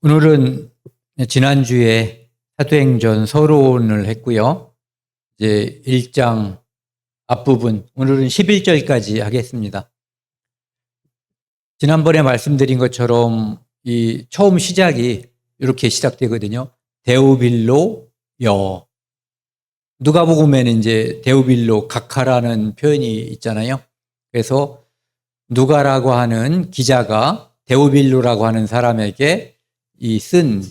오늘은 지난주에 사도행전 서론을 했고요. 이제 1장 앞부분, 오늘은 11절까지 하겠습니다. 지난번에 말씀드린 것처럼 이 처음 시작이 이렇게 시작되거든요. 데오빌로 여. 누가복음에는 이제 데오빌로 각하라는 표현이 있잖아요. 그래서 누가라고 하는 기자가 데오빌로라고 하는 사람에게 이 쓴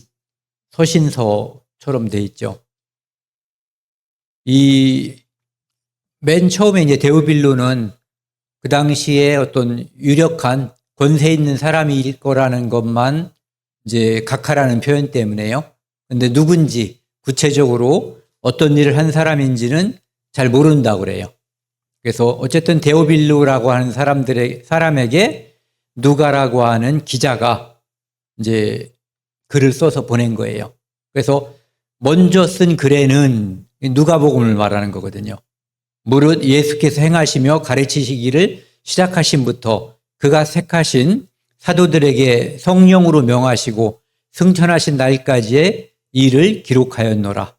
서신서처럼 돼 있죠. 이 맨 처음에 이제 데오빌로는 그 당시에 어떤 유력한 권세 있는 사람일 거라는 것만 이제 각하라는 표현 때문에요. 근데 누군지 구체적으로 어떤 일을 한 사람인지는 잘 모른다고 그래요. 그래서 어쨌든 데오빌로라고 하는 사람에게 누가라고 하는 기자가 이제 글을 써서 보낸 거예요. 그래서 먼저 쓴 글에는 누가복음을 말하는 거거든요. 무릇 예수께서 행하시며 가르치시기를 시작하신부터 그가 택하신 사도들에게 성령으로 명하시고 승천하신 날까지의 일을 기록하였노라.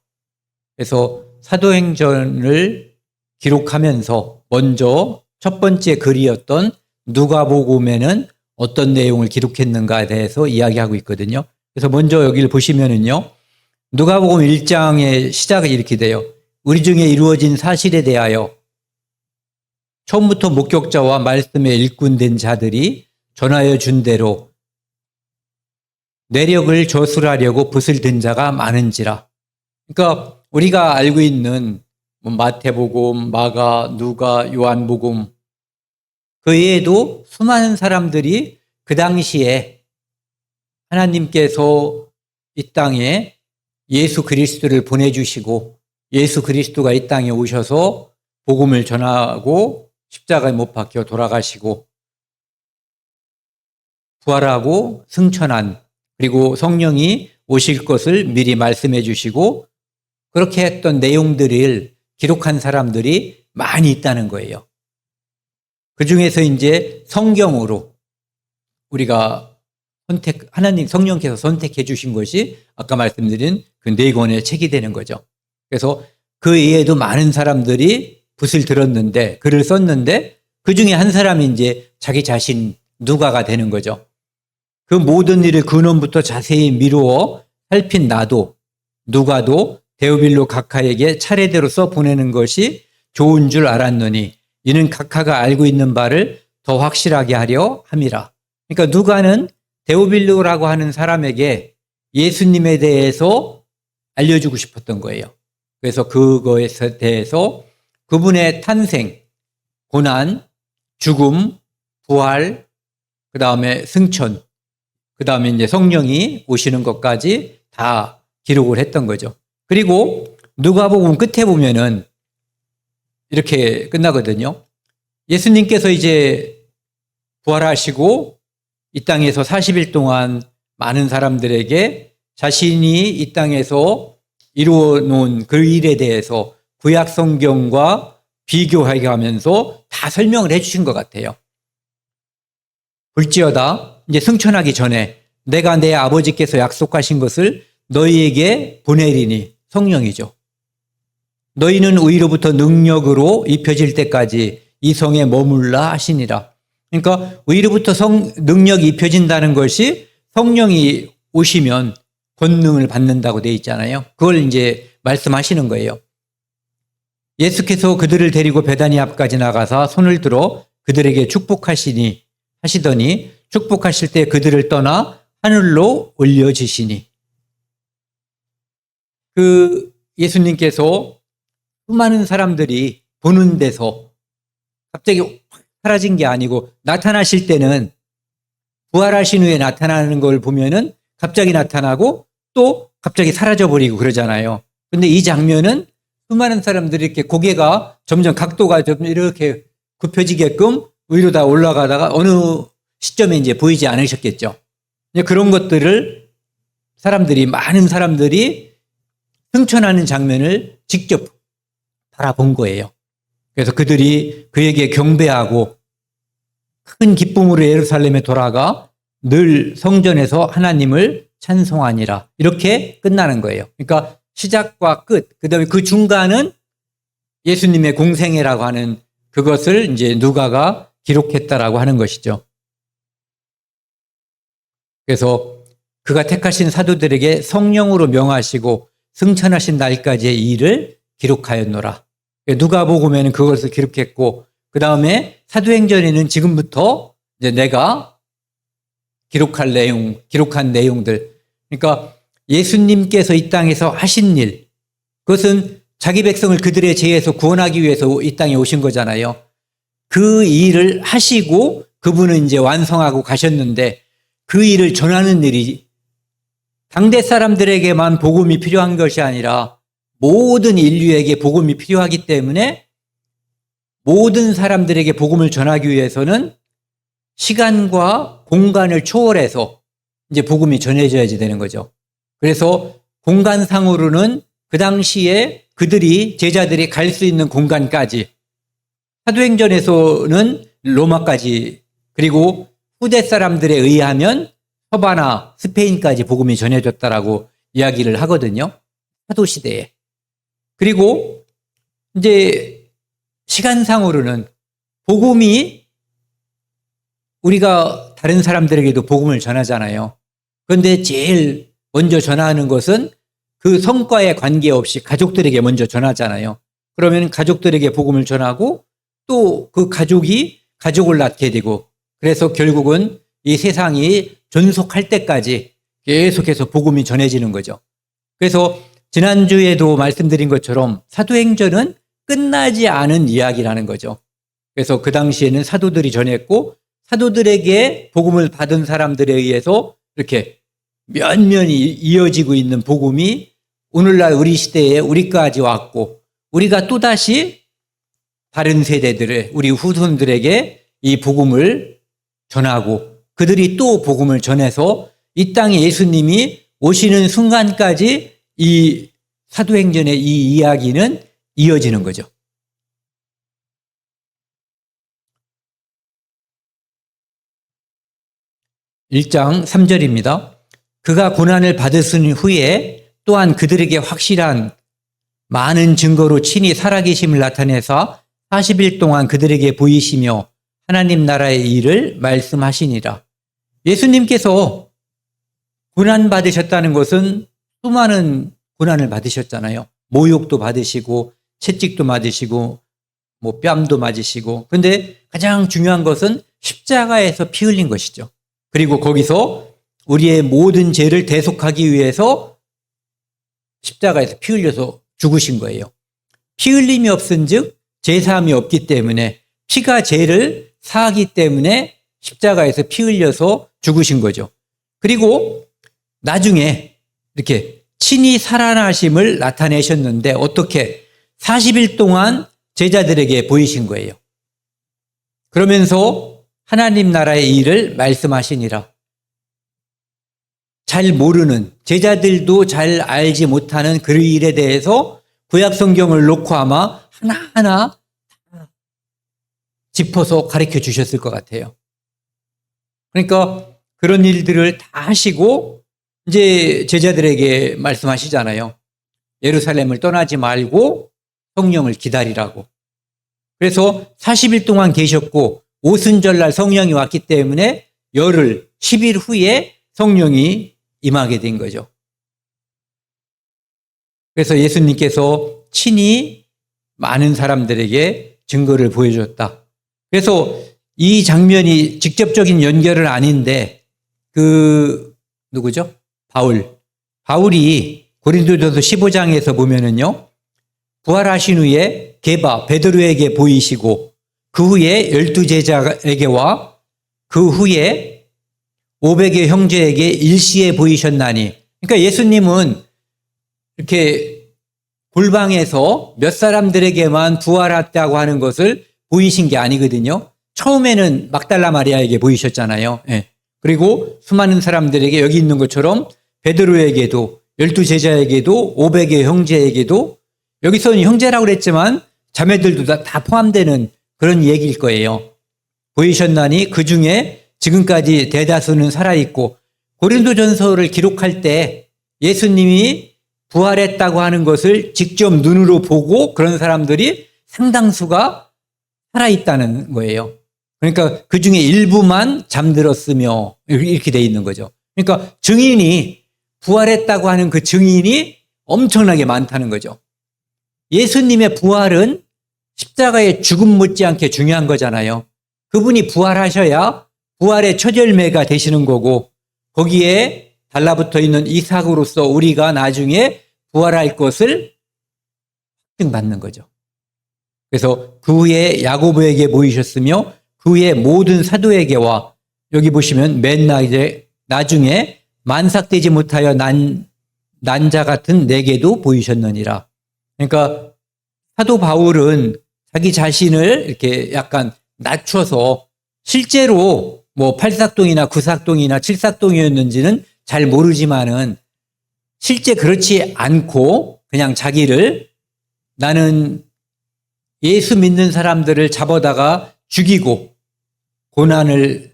그래서 사도행전을 기록하면서 먼저 첫 번째 글이었던 누가복음에는 어떤 내용을 기록했는가에 대해서 이야기하고 있거든요. 그래서 먼저 여기를 보시면은요, 누가복음 1장의 시작이 이렇게 돼요. 우리 중에 이루어진 사실에 대하여 처음부터 목격자와 말씀에 일꾼된 자들이 전하여 준 대로 내력을 저술하려고 붓을 든 자가 많은지라. 그러니까 우리가 알고 있는 마태복음, 마가, 누가, 요한복음 그 외에도 수많은 사람들이 그 당시에 하나님께서 이 땅에 예수 그리스도를 보내주시고 예수 그리스도가 이 땅에 오셔서 복음을 전하고 십자가에 못 박혀 돌아가시고 부활하고 승천한, 그리고 성령이 오실 것을 미리 말씀해 주시고 그렇게 했던 내용들을 기록한 사람들이 많이 있다는 거예요. 그 중에서 이제 성경으로 우리가 하나님 성령께서 선택해 주신 것이 아까 말씀드린 그 4권의 책이 되는 거죠. 그래서 그 외에도 많은 사람들이 붓을 들었는데, 글을 썼는데, 그 중에 한 사람이 이제 자기 자신 누가가 되는 거죠. 그 모든 일을 근원부터 자세히 미루어 살핀 나도, 누가도 데오빌로 각하에게 차례대로 써 보내는 것이 좋은 줄 알았노니, 이는 각하가 알고 있는 바를 더 확실하게 하려 함이라. 그러니까 누가는 데오빌로라고 하는 사람에게 예수님에 대해서 알려주고 싶었던 거예요. 그래서 그거에 대해서 그분의 탄생, 고난, 죽음, 부활, 그 다음에 승천, 그 다음에 이제 성령이 오시는 것까지 다 기록을 했던 거죠. 그리고 누가복음 끝에 보면은 이렇게 끝나거든요. 예수님께서 이제 부활하시고 이 땅에서 40일 동안 많은 사람들에게 자신이 이 땅에서 이루어 놓은 그 일에 대해서 구약 성경과 비교하게 하면서 다 설명을 해 주신 것 같아요. 볼지어다 이제 승천하기 전에 내가 내 아버지께서 약속하신 것을 너희에게 보내리니, 성령이죠. 너희는 위로부터 능력으로 입혀질 때까지 이 성에 머물라 하시니라. 그러니까 위로부터 능력이 입혀진다는 것이 성령이 오시면 권능을 받는다고 되어 있잖아요. 그걸 이제 말씀하시는 거예요. 예수께서 그들을 데리고 베다니 앞까지 나가서 손을 들어 그들에게 축복하시더니 축복하실 때 그들을 떠나 하늘로 올려지시니. 그 예수님께서 수많은 사람들이 보는 데서 갑자기 사라진 게 아니고 나타나실 때는 부활하신 후에 나타나는 걸 보면은 갑자기 나타나고 또 갑자기 사라져버리고 그러잖아요. 근데 이 장면은 수많은 사람들이 이렇게 고개가 점점 각도가 좀 이렇게 굽혀지게끔 위로 다 올라가다가 어느 시점에 이제 보이지 않으셨겠죠. 그런 것들을 많은 사람들이 승천하는 장면을 직접 바라본 거예요. 그래서 그들이 그에게 경배하고 큰 기쁨으로 예루살렘에 돌아가 늘 성전에서 하나님을 찬송하니라. 이렇게 끝나는 거예요. 그러니까 시작과 끝, 그다음에 그 중간은 예수님의 공생애라고 하는 그것을 이제 누가가 기록했다라고 하는 것이죠. 그래서 그가 택하신 사도들에게 성령으로 명하시고 승천하신 날까지의 일을 기록하였노라. 누가복음에는 그것을 기록했고, 그 다음에 사도행전에는 지금부터 이제 내가 기록한 내용들. 그러니까 예수님께서 이 땅에서 하신 일, 그것은 자기 백성을 그들의 죄에서 구원하기 위해서 이 땅에 오신 거잖아요. 그 일을 하시고 그분은 이제 완성하고 가셨는데, 그 일을 전하는 일이 당대 사람들에게만 복음이 필요한 것이 아니라 모든 인류에게 복음이 필요하기 때문에 모든 사람들에게 복음을 전하기 위해서는 시간과 공간을 초월해서 이제 복음이 전해져야지 되는 거죠. 그래서 공간상으로는 그 당시에 제자들이 갈 수 있는 공간까지, 사도행전에서는 로마까지, 그리고 후대 사람들에 의하면 서바나 스페인까지 복음이 전해졌다라고 이야기를 하거든요. 사도시대에. 그리고 이제 시간상으로는 복음이, 우리가 다른 사람들에게도 복음을 전하잖아요. 그런데 제일 먼저 전하는 것은 그 성과에 관계없이 가족들에게 먼저 전하잖아요. 그러면 가족들에게 복음을 전하고 또 그 가족이 가족을 낳게 되고, 그래서 결국은 이 세상이 존속할 때까지 계속해서 복음이 전해지는 거죠. 그래서 지난주에도 말씀드린 것처럼 사도행전은 끝나지 않은 이야기라는 거죠. 그래서 그 당시에는 사도들이 전했고, 사도들에게 복음을 받은 사람들에 의해서 이렇게 면면이 이어지고 있는 복음이 오늘날 우리 시대에 우리까지 왔고, 우리가 또다시 다른 세대들의 우리 후손들에게 이 복음을 전하고, 그들이 또 복음을 전해서 이 땅에 예수님이 오시는 순간까지 이 사도행전의 이 이야기는 이어지는 거죠. 1장 3절입니다. 그가 고난을 받으신 후에 또한 그들에게 확실한 많은 증거로 친히 살아계심을 나타내사 40일 동안 그들에게 보이시며 하나님 나라의 일을 말씀하시니라. 예수님께서 고난받으셨다는 것은 수많은 고난을 받으셨잖아요. 모욕도 받으시고 채찍도 맞으시고 뭐 뺨도 맞으시고, 그런데 가장 중요한 것은 십자가에서 피 흘린 것이죠. 그리고 거기서 우리의 모든 죄를 대속하기 위해서 십자가에서 피 흘려서 죽으신 거예요. 피 흘림이 없은즉 죄사함이 없기 때문에, 피가 죄를 사하기 때문에 십자가에서 피 흘려서 죽으신 거죠. 그리고 나중에 이렇게 친히 살아나심을 나타내셨는데, 어떻게? 40일 동안 제자들에게 보이신 거예요. 그러면서 하나님 나라의 일을 말씀하시니라. 잘 모르는, 제자들도 잘 알지 못하는 그 일에 대해서 구약 성경을 놓고 아마 하나하나 짚어서 가르쳐 주셨을 것 같아요. 그러니까 그런 일들을 다 하시고 이제 제자들에게 말씀하시잖아요. 예루살렘을 떠나지 말고 성령을 기다리라고. 그래서 40일 동안 계셨고, 오순절날 성령이 왔기 때문에 열흘, 10일 후에 성령이 임하게 된 거죠. 그래서 예수님께서 친히 많은 사람들에게 증거를 보여줬다. 그래서 이 장면이 직접적인 연결은 아닌데, 누구죠? 바울이 고린도전서 15장에서 보면은요, 부활하신 후에 베드로에게 보이시고, 그 후에 12제자에게와 그 후에 500의 형제에게 일시에 보이셨나니. 그러니까 예수님은 이렇게 골방에서 몇 사람들에게만 부활했다고 하는 것을 보이신 게 아니거든요. 처음에는 막달라 마리아에게 보이셨잖아요. 예. 그리고 수많은 사람들에게 여기 있는 것처럼 베드로에게도, 12제자에게도, 500의 형제에게도, 여기서는 형제라고 그랬지만 자매들도 다 포함되는 그런 얘기일 거예요. 보이셨나니 그 중에 지금까지 대다수는 살아있고, 고린도전서를 기록할 때 예수님이 부활했다고 하는 것을 직접 눈으로 보고 그런 사람들이 상당수가 살아있다는 거예요. 그러니까 그 중에 일부만 잠들었으며 이렇게 돼 있는 거죠. 그러니까 증인이 부활했다고 하는 그 증인이 엄청나게 많다는 거죠. 예수님의 부활은 십자가의 죽음 못지않게 중요한 거잖아요. 그분이 부활하셔야 부활의 첫 열매가 되시는 거고 거기에 달라붙어 있는 이삭으로서 우리가 나중에 부활할 것을 확증받는 거죠. 그래서 그 후에 야고보에게 보이셨으며 그 후에 모든 사도에게와 여기 보시면 맨 나중에 만삭되지 못하여 난 자 같은 내게도 보이셨느니라. 그러니까 사도 바울은 자기 자신을 이렇게 약간 낮춰서 실제로 뭐 8삭동이나 9삭동이나 7삭동이었는지는 잘 모르지만은 실제 그렇지 않고 그냥 자기를 나는 예수 믿는 사람들을 잡아다가 죽이고 고난을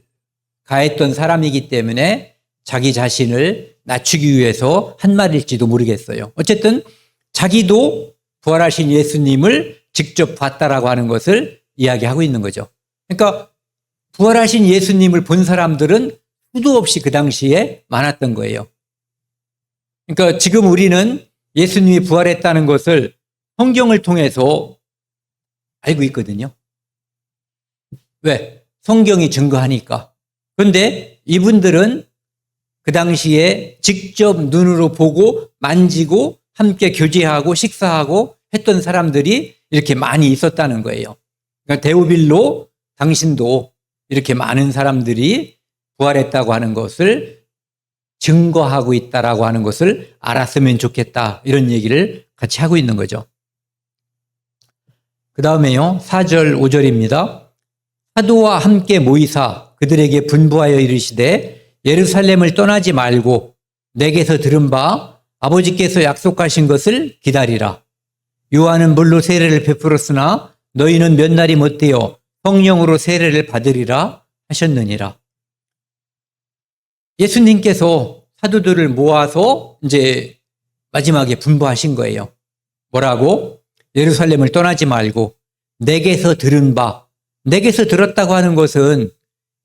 가했던 사람이기 때문에 자기 자신을 낮추기 위해서 한 말일지도 모르겠어요. 어쨌든 자기도 부활하신 예수님을 직접 봤다라고 하는 것을 이야기하고 있는 거죠. 그러니까 부활하신 예수님을 본 사람들은 수도 없이 그 당시에 많았던 거예요. 그러니까 지금 우리는 예수님이 부활했다는 것을 성경을 통해서 알고 있거든요. 왜? 성경이 증거하니까. 그런데 이분들은 그 당시에 직접 눈으로 보고 만지고 함께 교제하고 식사하고 했던 사람들이 이렇게 많이 있었다는 거예요. 그러니까 데오빌로 당신도 이렇게 많은 사람들이 부활했다고 하는 것을 증거하고 있다라고 하는 것을 알았으면 좋겠다. 이런 얘기를 같이 하고 있는 거죠. 그 다음에요. 4절, 5절입니다. 사도와 함께 모이사 그들에게 분부하여 이르시되 예루살렘을 떠나지 말고 내게서 들은 바 아버지께서 약속하신 것을 기다리라. 요한은 물로 세례를 베풀었으나 너희는 몇 날이 못되어 성령으로 세례를 받으리라 하셨느니라. 예수님께서 사도들을 모아서 이제 마지막에 분부하신 거예요. 뭐라고? 예루살렘을 떠나지 말고 내게서 들은 바, 내게서 들었다고 하는 것은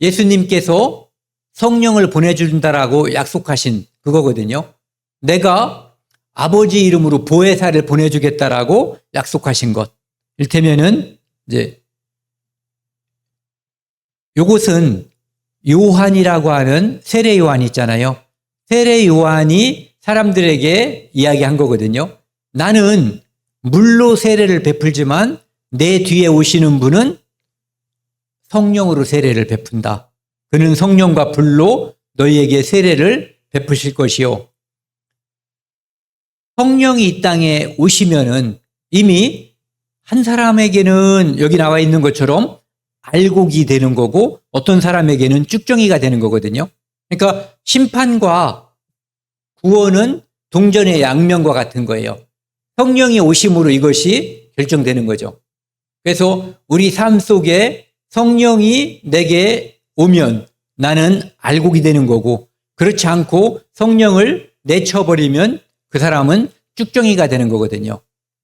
예수님께서 성령을 보내준다라고 약속하신 그거거든요. 내가 아버지 이름으로 보혜사를 보내주겠다라고 약속하신 것. 일테면은 이제 요것은 요한이라고 하는 세례 요한이 있잖아요. 세례 요한이 사람들에게 이야기한 거거든요. 나는 물로 세례를 베풀지만 내 뒤에 오시는 분은 성령으로 세례를 베푼다. 그는 성령과 불로 너희에게 세례를 베푸실 것이요. 성령이 이 땅에 오시면은 이미 한 사람에게는 여기 나와 있는 것처럼 알곡이 되는 거고 어떤 사람에게는 쭉정이가 되는 거거든요. 그러니까 심판과 구원은 동전의 양면과 같은 거예요. 성령이 오심으로 이것이 결정되는 거죠. 그래서 우리 삶 속에 성령이 내게 오면 나는 알곡이 되는 거고 그렇지 않고 성령을 내쳐버리면 그 사람은 쭉정이가 되는 거거든요.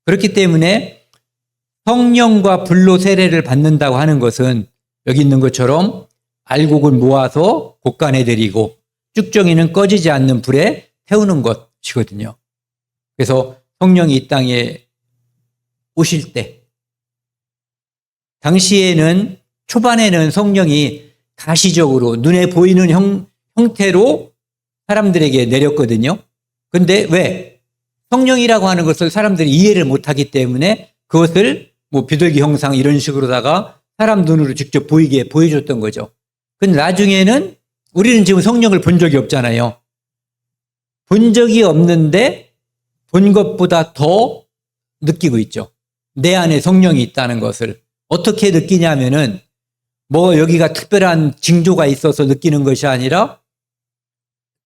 그렇기 때문에 성령과 불로 세례를 받는다고 하는 것은 여기 있는 것처럼 알곡을 모아서 곳간에 들이고 쭉정이는 꺼지지 않는 불에 태우는 것이거든요. 그래서 성령이 이 땅에 오실 때 당시에는 초반에는 성령이 가시적으로 눈에 보이는 형태로 사람들에게 내렸거든요. 근데 왜? 성령이라고 하는 것을 사람들이 이해를 못하기 때문에 그것을 뭐 비둘기 형상 이런 식으로다가 사람 눈으로 직접 보이게 보여줬던 거죠. 근데 나중에는 우리는 지금 성령을 본 적이 없잖아요. 본 적이 없는데 본 것보다 더 느끼고 있죠. 내 안에 성령이 있다는 것을. 어떻게 느끼냐면은 뭐 여기가 특별한 징조가 있어서 느끼는 것이 아니라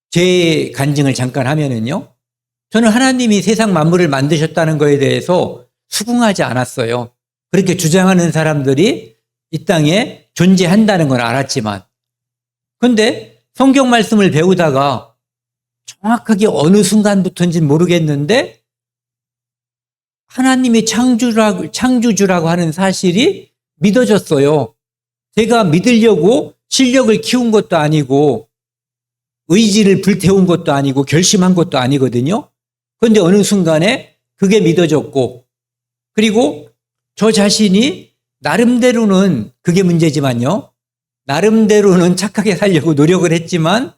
제 간증을 잠깐 하면은요. 저는 하나님이 세상 만물을 만드셨다는 거에 대해서 수긍하지 않았어요. 그렇게 주장하는 사람들이 이 땅에 존재한다는 건 알았지만. 근데 성경 말씀을 배우다가 정확하게 어느 순간부터인지는 모르겠는데 하나님이 창조주라고 하는 사실이 믿어졌어요. 제가 믿으려고 실력을 키운 것도 아니고 의지를 불태운 것도 아니고 결심한 것도 아니거든요. 그런데 어느 순간에 그게 믿어졌고, 그리고 저 자신이 나름대로는, 그게 문제지만요, 나름대로는 착하게 살려고 노력을 했지만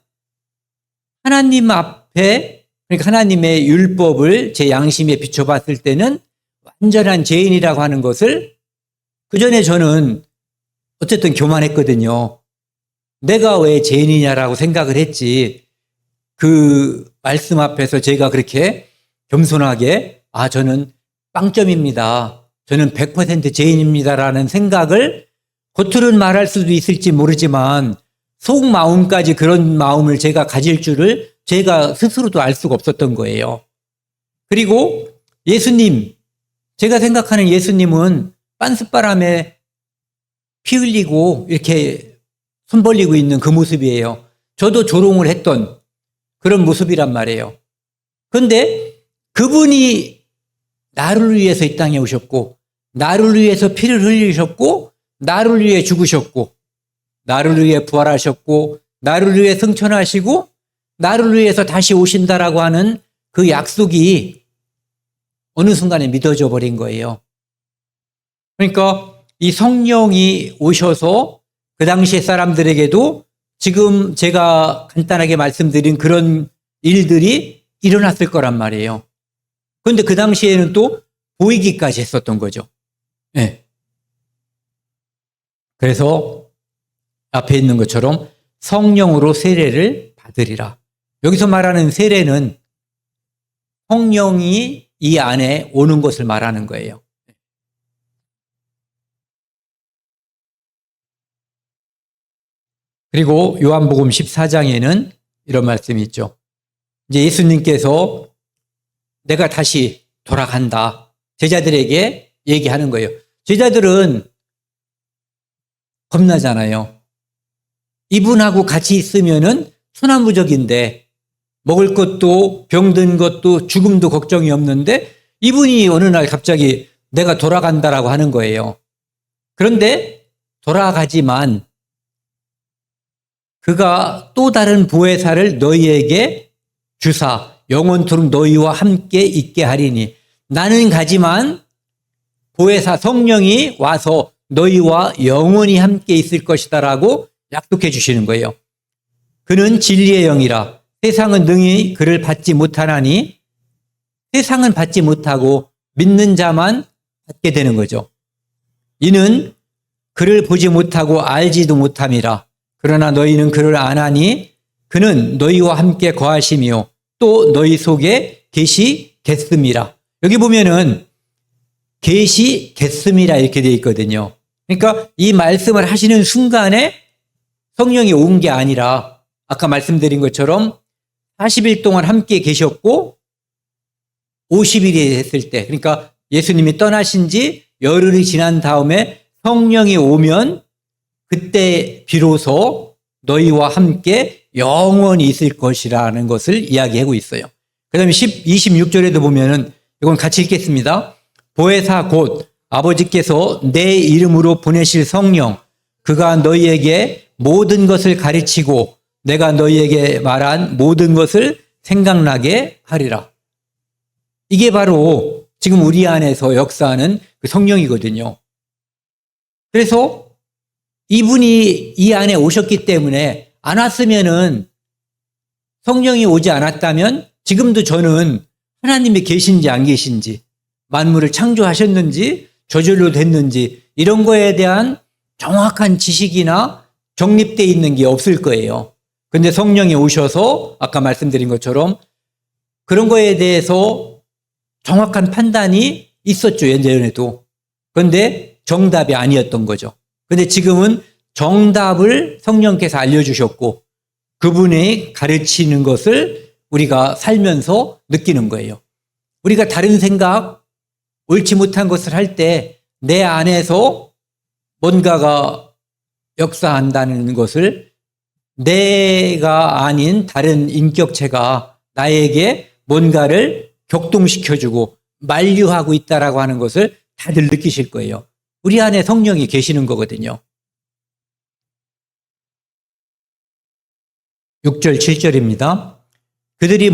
하나님 앞에, 그러니까 하나님의 율법을 제 양심에 비춰봤을 때는 완전한 죄인이라고 하는 것을, 그전에 저는 어쨌든 교만했거든요. 내가 왜 죄인이냐라고 생각을 했지, 그 말씀 앞에서 제가 그렇게 겸손하게 저는 빵점입니다, 저는 100% 죄인입니다라는 생각을 겉으로는 말할 수도 있을지 모르지만 속마음까지 그런 마음을 제가 가질 줄을 제가 스스로도 알 수가 없었던 거예요. 그리고 예수님, 제가 생각하는 예수님은 빤스바람에 피 흘리고 이렇게 손 벌리고 있는 그 모습이에요. 저도 조롱을 했던 그런 모습이란 말이에요. 그런데 그분이 나를 위해서 이 땅에 오셨고, 나를 위해서 피를 흘리셨고, 나를 위해 죽으셨고, 나를 위해 부활하셨고, 나를 위해 승천하시고, 나를 위해서 다시 오신다라고 하는 그 약속이 어느 순간에 믿어져 버린 거예요. 그러니까 이 성령이 오셔서 그 당시의 사람들에게도 지금 제가 간단하게 말씀드린 그런 일들이 일어났을 거란 말이에요. 그런데 그 당시에는 또 보이기까지 했었던 거죠. 네. 그래서 앞에 있는 것처럼 성령으로 세례를 받으리라. 여기서 말하는 세례는 성령이 이 안에 오는 것을 말하는 거예요. 그리고 요한복음 14장에는 이런 말씀이 있죠. 이제 예수님께서 내가 다시 돌아간다, 제자들에게 얘기하는 거예요. 제자들은 겁나잖아요. 이분하고 같이 있으면은 순환무적인데, 먹을 것도 병든 것도 죽음도 걱정이 없는데 이분이 어느 날 갑자기 내가 돌아간다라고 하는 거예요. 그런데 돌아가지만 그가 또 다른 보혜사를 너희에게 주사 영원토록 너희와 함께 있게 하리니, 나는 가지만 보혜사 성령이 와서 너희와 영원히 함께 있을 것이다라고 약속해 주시는 거예요. 그는 진리의 영이라 세상은 능히 그를 받지 못하나니, 세상은 받지 못하고 믿는 자만 받게 되는 거죠. 이는 그를 보지 못하고 알지도 못함이라. 그러나 너희는 그를 아나니 그는 너희와 함께 거하시며 또 너희 속에 계시겠음이라. 여기 보면은 계시겠음이라 이렇게 되어 있거든요. 그러니까 이 말씀을 하시는 순간에 성령이 온 게 아니라 아까 말씀드린 것처럼 40일 동안 함께 계셨고 50일이 됐을 때, 그러니까 예수님이 떠나신 지 열흘이 지난 다음에 성령이 오면 그때 비로소 너희와 함께 영원히 있을 것이라는 것을 이야기하고 있어요. 그 다음에 26절에도 보면은, 이건 같이 읽겠습니다. 보혜사 곧 아버지께서 내 이름으로 보내실 성령, 그가 너희에게 모든 것을 가르치고 내가 너희에게 말한 모든 것을 생각나게 하리라. 이게 바로 지금 우리 안에서 역사하는 그 성령이거든요. 그래서 이분이 이 안에 오셨기 때문에, 안 왔으면은, 성령이 오지 않았다면 지금도 저는 하나님이 계신지 안 계신지, 만물을 창조하셨는지 저절로 됐는지 이런 거에 대한 정확한 지식이나 정립되어 있는 게 없을 거예요. 근데 성령이 오셔서 아까 말씀드린 것처럼 그런 거에 대해서 정확한 판단이 있었죠, 예전에도. 그런데 정답이 아니었던 거죠. 근데 지금은 정답을 성령께서 알려주셨고 그분이 가르치는 것을 우리가 살면서 느끼는 거예요. 우리가 다른 생각, 옳지 못한 것을 할 때 내 안에서 뭔가가 역사한다는 것을 내가 아닌 다른 인격체가 나에게 뭔가를 격동시켜주고 만류하고 있다라고 하는 것을 다들 느끼실 거예요. 우리 안에 성령이 계시는 거거든요. 6절, 7절입니다. 그들이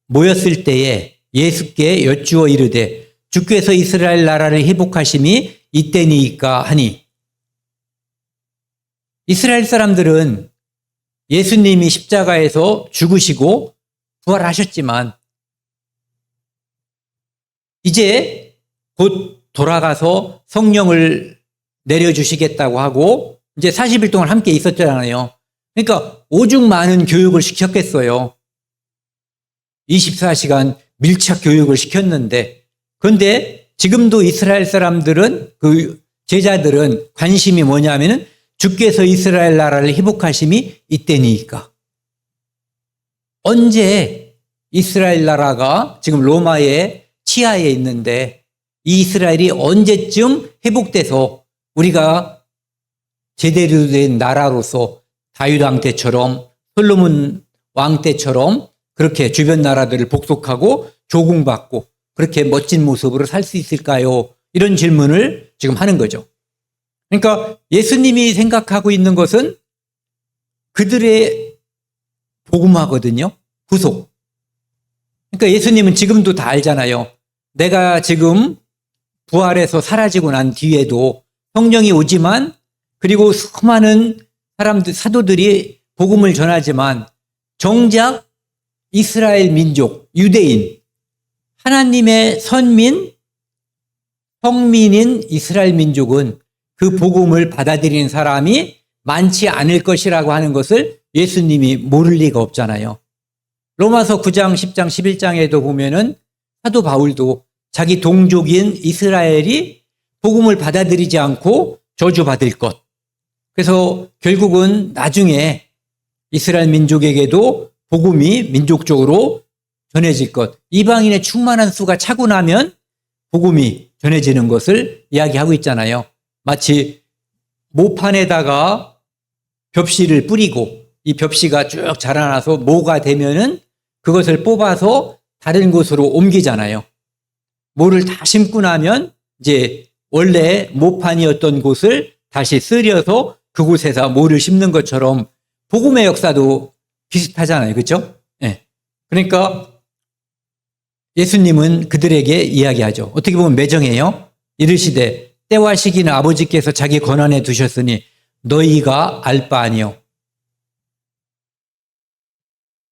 모였을 때에 예수께 여쭈어 이르되 주께서 이스라엘 나라를 회복하심이 이때니까 하니, 이스라엘 사람들은 예수님이 십자가에서 죽으시고 부활하셨지만 이제 곧 돌아가서 성령을 내려주시겠다고 하고 이제 40일 동안 함께 있었잖아요. 그러니까 오죽 많은 교육을 시켰겠어요. 24시간 밀착 교육을 시켰는데, 그런데 지금도 이스라엘 사람들은, 그 제자들은 관심이 뭐냐면은 주께서 이스라엘 나라를 회복하심이 이때니까. 언제 이스라엘 나라가 지금 로마의 치하에 있는데 이 이스라엘이 언제쯤 회복돼서 우리가 제대로 된 나라로서 다윗 왕 때처럼, 솔로몬 왕 때처럼 그렇게 주변 나라들을 복속하고 조공받고 그렇게 멋진 모습으로 살 수 있을까요? 이런 질문을 지금 하는 거죠. 그러니까 예수님이 생각하고 있는 것은 그들의 복음화거든요. 구속. 그러니까 예수님은 지금도 다 알잖아요. 내가 지금 부활해서 사라지고 난 뒤에도 성령이 오지만, 그리고 수많은 사람들, 사도들이 복음을 전하지만 정작 이스라엘 민족, 유대인, 하나님의 선민, 성민인 이스라엘 민족은 그 복음을 받아들이는 사람이 많지 않을 것이라고 하는 것을 예수님이 모를 리가 없잖아요. 로마서 9장, 10장, 11장에도 보면은 사도 바울도 자기 동족인 이스라엘이 복음을 받아들이지 않고 저주받을 것. 그래서 결국은 나중에 이스라엘 민족에게도 복음이 민족적으로 전해질 것. 이방인의 충만한 수가 차고 나면 복음이 전해지는 것을 이야기하고 있잖아요. 마치 모판에다가 벽씨를 뿌리고 이 벽씨가 쭉 자라나서 모가 되면은 그것을 뽑아서 다른 곳으로 옮기잖아요. 모를 다 심고 나면 이제 원래 모판이었던 곳을 다시 쓸여서 그곳에서 모를 심는 것처럼 복음의 역사도 비슷하잖아요. 그렇죠? 네. 그러니까 예수님은 그들에게 이야기하죠. 어떻게 보면 매정해요. 이르시되 때와 시기는 아버지께서 자기 권한에 두셨으니 너희가 알 바 아니요.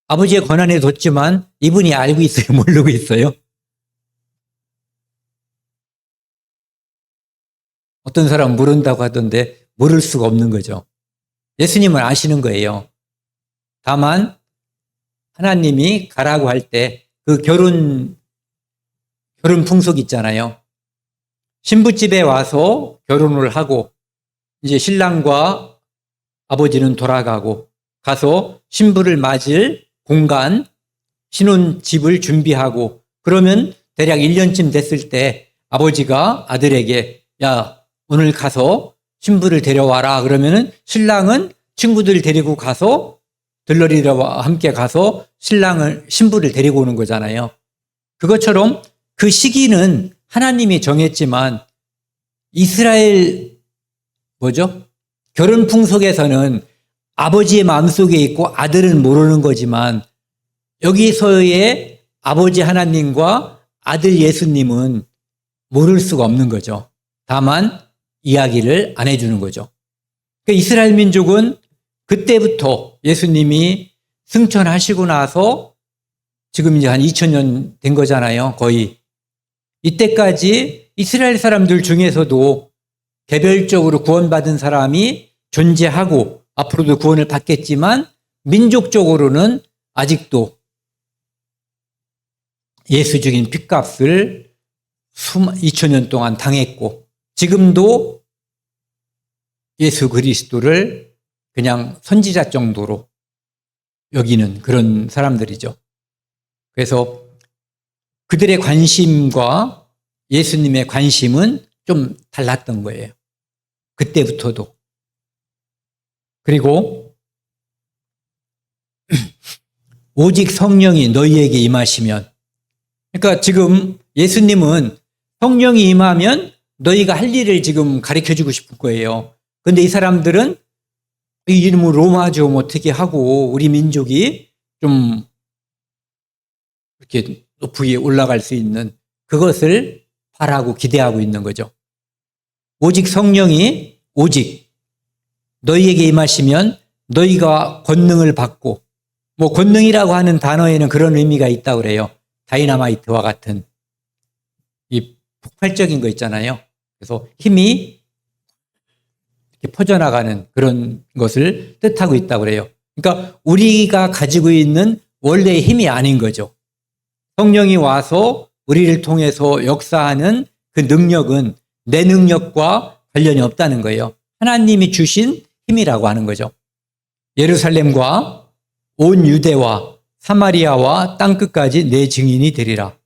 아버지의 권한에 뒀지만 이분이 알고 있어요? 모르고 있어요? 어떤 사람은 모른다고 하던데 모를 수가 없는 거죠. 예수님은 아시는 거예요. 다만 하나님이 가라고 할 때 그 결혼 풍속 있잖아요. 신부집에 와서 결혼을 하고 이제 신랑과 아버지는 돌아가고 가서 신부를 맞을 공간, 신혼집을 준비하고 그러면 대략 1년쯤 됐을 때 아버지가 아들에게 야, 오늘 가서 신부를 데려와라. 그러면은 신랑은 친구들 데리고 가서 들러리와 함께 가서 신부를 데리고 오는 거잖아요. 그것처럼 그 시기는 하나님이 정했지만 이스라엘 결혼 풍속에서는 아버지의 마음속에 있고 아들은 모르는 거지만 여기서의 아버지 하나님과 아들 예수님은 모를 수가 없는 거죠. 다만 이야기를 안 해주는 거죠. 그러니까 이스라엘 민족은 그때부터 예수님이 승천하시고 나서 지금 이제 한 2000년 된 거잖아요. 거의. 이때까지 이스라엘 사람들 중에서도 개별적으로 구원받은 사람이 존재하고 앞으로도 구원을 받겠지만 민족적으로는 아직도 예수 죽인 핏값을 2000년 동안 당했고 지금도 예수 그리스도를 그냥 선지자 정도로 여기는 그런 사람들이죠. 그래서 그들의 관심과 예수님의 관심은 좀 달랐던 거예요. 그때부터도. 그리고 오직 성령이 너희에게 임하시면. 그러니까 지금 예수님은 성령이 임하면 너희가 할 일을 지금 가르쳐주고 싶을 거예요. 그런데 이 사람들은 이 이름은 로마죠. 뭐 어떻게 하고 우리 민족이 좀 이렇게 높이 올라갈 수 있는 그것을 바라고 기대하고 있는 거죠. 오직 성령이 오직 너희에게 임하시면 너희가 권능을 받고, 뭐 권능이라고 하는 단어에는 그런 의미가 있다고 그래요. 다이너마이트와 같은 이 폭발적인 거 있잖아요. 그래서 힘이 이렇게 퍼져나가는 그런 것을 뜻하고 있다고 그래요. 그러니까 우리가 가지고 있는 원래의 힘이 아닌 거죠. 성령이 와서 우리를 통해서 역사하는 그 능력은 내 능력과 관련이 없다는 거예요. 하나님이 주신 힘이라고 하는 거죠. 예루살렘과 온 유대와 사마리아와 땅끝까지 내 증인이 되리라.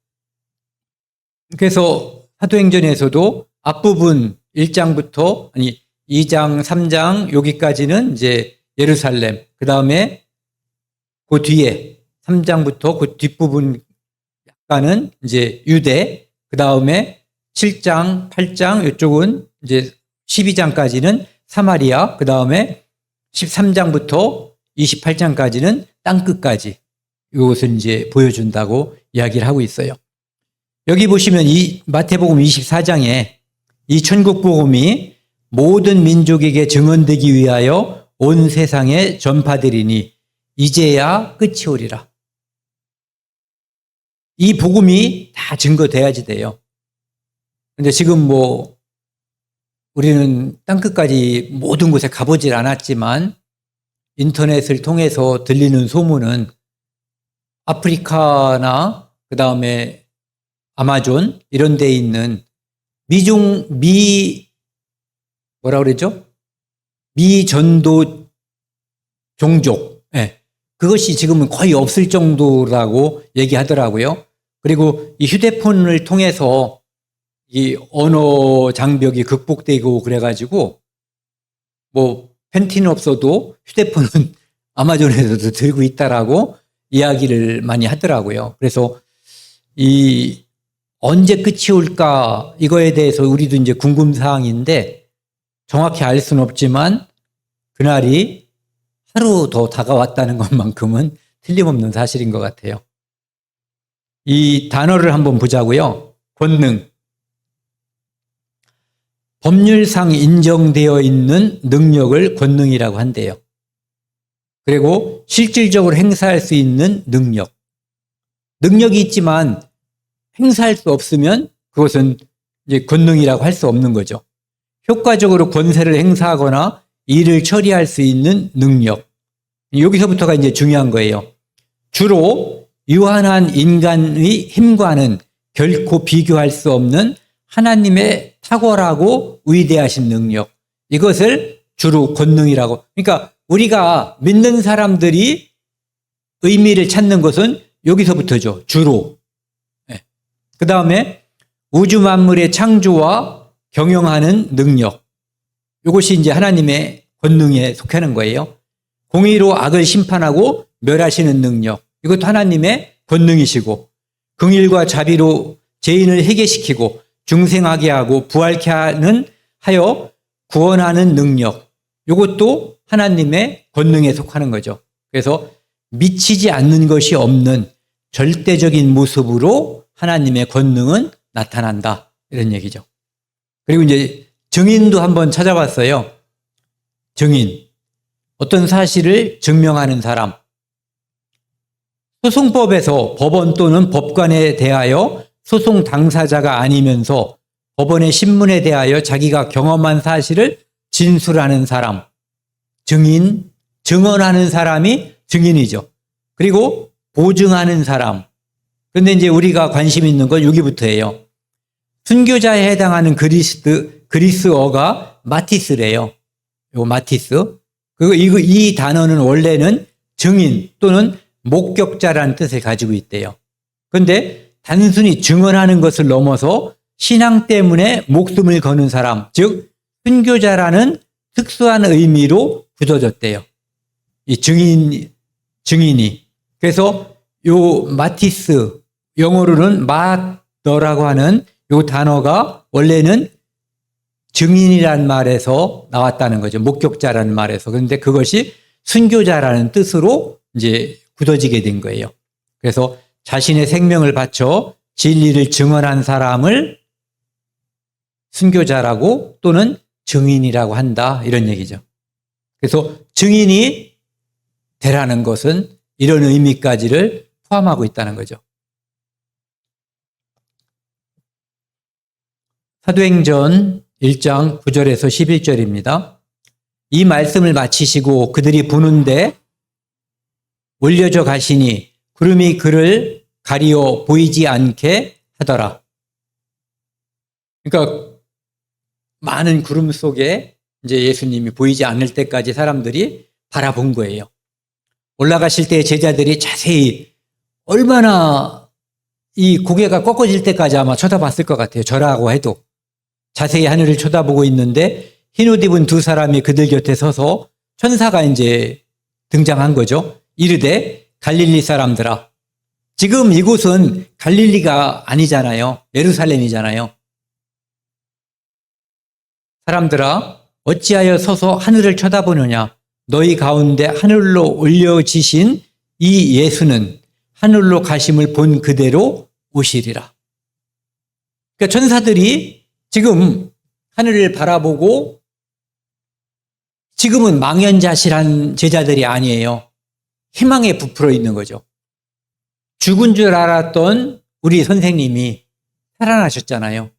그래서 사도행전에서도 앞부분 1장부터 2장, 3장 여기까지는 이제 예루살렘, 그 다음에 그 뒤에 3장부터 그 뒷부분 약간은 이제 유대, 그 다음에 7장, 8장 이쪽은 이제 12장까지는 사마리아, 그 다음에 13장부터 28장까지는 땅끝까지 이것을 이제 보여준다고 이야기를 하고 있어요. 여기 보시면 이 마태복음 24장에 이 천국복음이 모든 민족에게 증언되기 위하여 온 세상에 전파되리니 이제야 끝이 오리라. 이 복음이 다 증거돼야지 돼요. 근데 지금 뭐 우리는 땅끝까지 모든 곳에 가보질 않았지만 인터넷을 통해서 들리는 소문은 아프리카나 그 다음에 아마존 이런 데에 있는 뭐라 그랬죠? 미전도 종족. 네. 그것이 지금은 거의 없을 정도라고 얘기하더라고요. 그리고 이 휴대폰을 통해서 이 언어 장벽이 극복되고 그래가지고 뭐 팬티는 없어도 휴대폰은 아마존에서도 들고 있다라고 이야기를 많이 하더라고요. 그래서 이 언제 끝이 올까 이거에 대해서 우리도 이제 궁금사항인데 정확히 알 수는 없지만 그날이 하루 더 다가왔다는 것만큼은 틀림없는 사실인 것 같아요. 이 단어를 한번 보자고요. 권능. 법률상 인정되어 있는 능력을 권능이라고 한대요. 그리고 실질적으로 행사할 수 있는 능력. 능력이 있지만 행사할 수 없으면 그것은 이제 권능이라고 할 수 없는 거죠. 효과적으로 권세를 행사하거나 일을 처리할 수 있는 능력. 여기서부터가 이제 중요한 거예요. 주로 유한한 인간의 힘과는 결코 비교할 수 없는 하나님의 탁월하고 위대하신 능력. 이것을 주로 권능이라고. 그러니까 우리가 믿는 사람들이 의미를 찾는 것은 여기서부터죠. 주로. 그 다음에 우주 만물의 창조와 경영하는 능력. 이것이 이제 하나님의 권능에 속하는 거예요. 공의로 악을 심판하고 멸하시는 능력. 이것도 하나님의 권능이시고, 긍휼과 자비로 죄인을 회개시키고 중생하게 하고 부활케 하여 구원하는 능력. 이것도 하나님의 권능에 속하는 거죠. 그래서 미치지 않는 것이 없는 절대적인 모습으로 하나님의 권능은 나타난다. 이런 얘기죠. 그리고 이제 증인도 한번 찾아봤어요. 증인. 어떤 사실을 증명하는 사람. 소송법에서 법원 또는 법관에 대하여 소송 당사자가 아니면서 법원의 신문에 대하여 자기가 경험한 사실을 진술하는 사람. 증인, 증언하는 사람이 증인이죠. 그리고 보증하는 사람. 그런데 이제 우리가 관심 있는 건 여기부터예요. 순교자에 해당하는 그리스어가 마티스래요. 요 마티스. 그리고 이 단어는 원래는 증인 또는 목격자라는 뜻을 가지고 있대요. 그런데 단순히 증언하는 것을 넘어서 신앙 때문에 목숨을 거는 사람, 즉 순교자라는 특수한 의미로 굳어졌대요. 이 증인이. 그래서 요 마티스, 영어로는 마더라고 하는 요 단어가 원래는 증인이라는 말에서 나왔다는 거죠. 목격자라는 말에서. 그런데 그것이 순교자라는 뜻으로 이제 굳어지게 된 거예요. 그래서 자신의 생명을 바쳐 진리를 증언한 사람을 순교자라고 또는 증인이라고 한다, 이런 얘기죠. 그래서 증인이 되라는 것은 이런 의미까지를 포함하고 있다는 거죠. 사도행전 1장 9절에서 11절입니다. 이 말씀을 마치시고 그들이 부는데 올려져 가시니 구름이 그를 가리어 보이지 않게 하더라. 그러니까 많은 구름 속에 이제 예수님이 보이지 않을 때까지 사람들이 바라본 거예요. 올라가실 때 제자들이 자세히 얼마나 이 고개가 꺾어질 때까지 아마 쳐다봤을 것 같아요. 저라고 해도. 자세히 하늘을 쳐다보고 있는데 흰옷 입은 두 사람이 그들 곁에 서서 천사가 이제 등장한 거죠. 이르되 갈릴리 사람들아, 지금 이곳은 갈릴리가 아니잖아요. 예루살렘이잖아요. 사람들아, 어찌하여 서서 하늘을 쳐다보느냐? 너희 가운데 하늘로 올려지신 이 예수는 하늘로 가심을 본 그대로 오시리라. 그러니까 천사들이 지금 하늘을 바라보고 지금은 망연자실한 제자들이 아니에요. 희망에 부풀어 있는 거죠. 죽은 줄 알았던 우리 선생님이 살아나셨잖아요.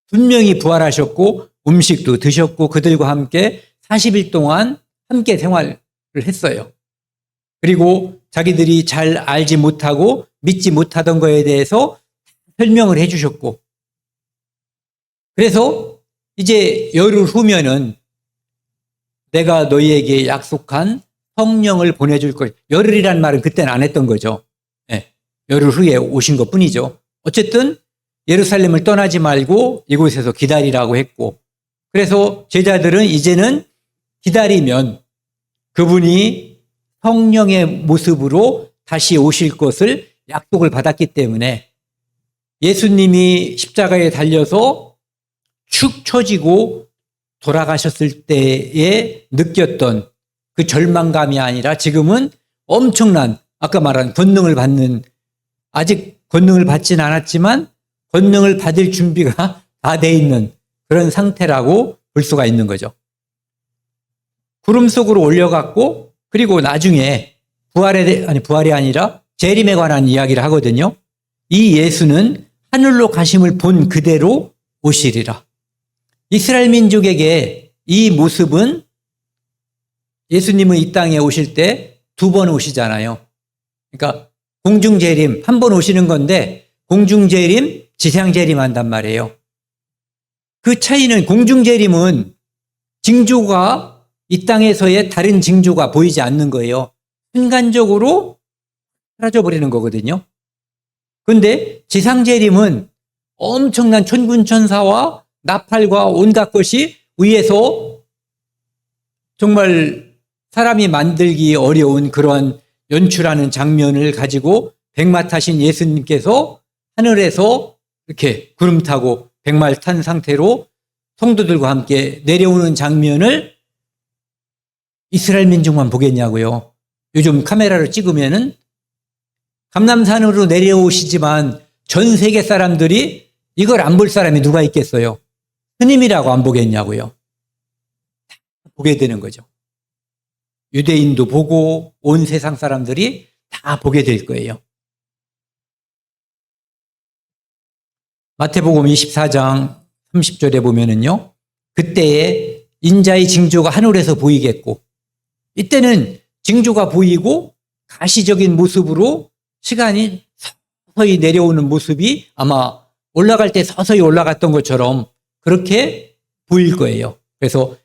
분명히 부활하셨고 음식도 드셨고 그들과 함께 40일 동안 함께 생활을 했어요. 그리고 자기들이 잘 알지 못하고 믿지 못하던 거에 대해서 설명을 해 주셨고, 그래서 이제 열흘 후면은 내가 너희에게 약속한 성령을 보내줄 것. 열흘이란 말은 그때는 안 했던 거죠. 네, 열흘 후에 오신 것 뿐이죠. 어쨌든 예루살렘을 떠나지 말고 이곳에서 기다리라고 했고, 그래서 제자들은 이제는 기다리면 그분이 성령의 모습으로 다시 오실 것을 약속을 받았기 때문에 예수님이 십자가에 달려서 축 처지고 돌아가셨을 때에 느꼈던 그 절망감이 아니라 지금은 엄청난, 아까 말한 권능을 받는, 아직 권능을 받진 않았지만 권능을 받을 준비가 다 돼 있는 그런 상태라고 볼 수가 있는 거죠. 구름 속으로 올려갔고, 그리고 나중에 부활이 아니라 재림에 관한 이야기를 하거든요. 이 예수는 하늘로 가심을 본 그대로 오시리라. 이스라엘 민족에게 이 모습은 예수님은 이 땅에 오실 때 두 번 오시잖아요. 그러니까 공중재림 한 번 오시는 건데 공중재림, 지상재림 한단 말이에요. 그 차이는 공중재림은 징조가 이 땅에서의 다른 징조가 보이지 않는 거예요. 순간적으로 사라져버리는 거거든요. 그런데 지상재림은 엄청난 천군천사와 나팔과 온갖 것이 위에서 정말 사람이 만들기 어려운 그러한 연출하는 장면을 가지고 백마 타신 예수님께서 하늘에서 이렇게 구름 타고 백마를 탄 상태로 성도들과 함께 내려오는 장면을 이스라엘 민족만 보겠냐고요. 요즘 카메라로 찍으면은 감람산으로 내려오시지만 전 세계 사람들이 이걸 안 볼 사람이 누가 있겠어요? 스님이라고 안 보겠냐고요. 보게 되는 거죠. 유대인도 보고 온 세상 사람들이 다 보게 될 거예요. 마태복음 24장 30절에 보면은요, 그때에 인자의 징조가 하늘에서 보이겠고, 이때는 징조가 보이고 가시적인 모습으로 시간이 서서히 내려오는 모습이 아마 올라갈 때 서서히 올라갔던 것처럼 그렇게 보일 거예요. 그래서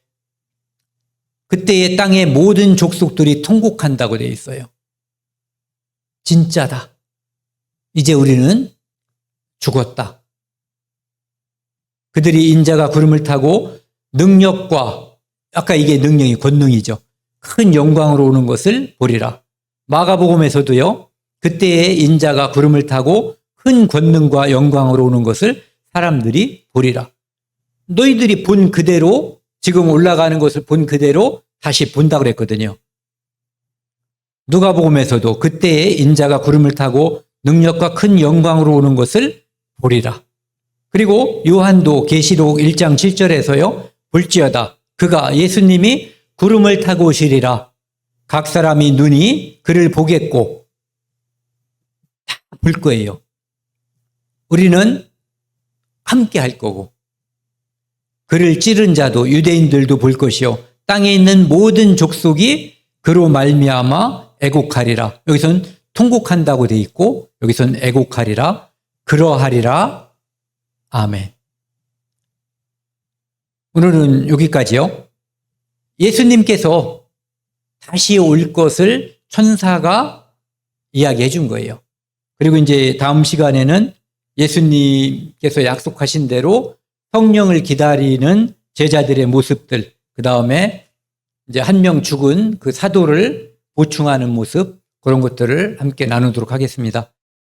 그때의 땅의 모든 족속들이 통곡한다고 되어 있어요. 진짜다. 이제 우리는 죽었다. 그들이 인자가 구름을 타고 능력과, 아까 이게 능력이 권능이죠. 큰 영광으로 오는 것을 보리라. 마가복음에서도요. 그때에 인자가 구름을 타고 큰 권능과 영광으로 오는 것을 사람들이 보리라. 너희들이 본 그대로 지금 올라가는 것을 본 그대로 다시 본다고 그랬거든요. 누가복음에서도 그때에 인자가 구름을 타고 능력과 큰 영광으로 오는 것을 보리라. 그리고 요한도 계시록 1장 7절에서요. 볼지어다 그가 예수님이 구름을 타고 오시리라. 각 사람이 눈이 그를 보겠고 다 볼 거예요. 우리는 함께 할 거고 그를 찌른 자도 유대인들도 볼 것이요 땅에 있는 모든 족속이 그로 말미암아 애곡하리라. 여기선 통곡한다고 돼 있고 여기선 애곡하리라. 그러하리라. 아멘. 오늘은 여기까지요. 예수님께서 다시 올 것을 천사가 이야기해 준 거예요. 그리고 이제 다음 시간에는 예수님께서 약속하신 대로 성령을 기다리는 제자들의 모습들, 그 다음에 이제 한 명 죽은 그 사도를 보충하는 모습, 그런 것들을 함께 나누도록 하겠습니다.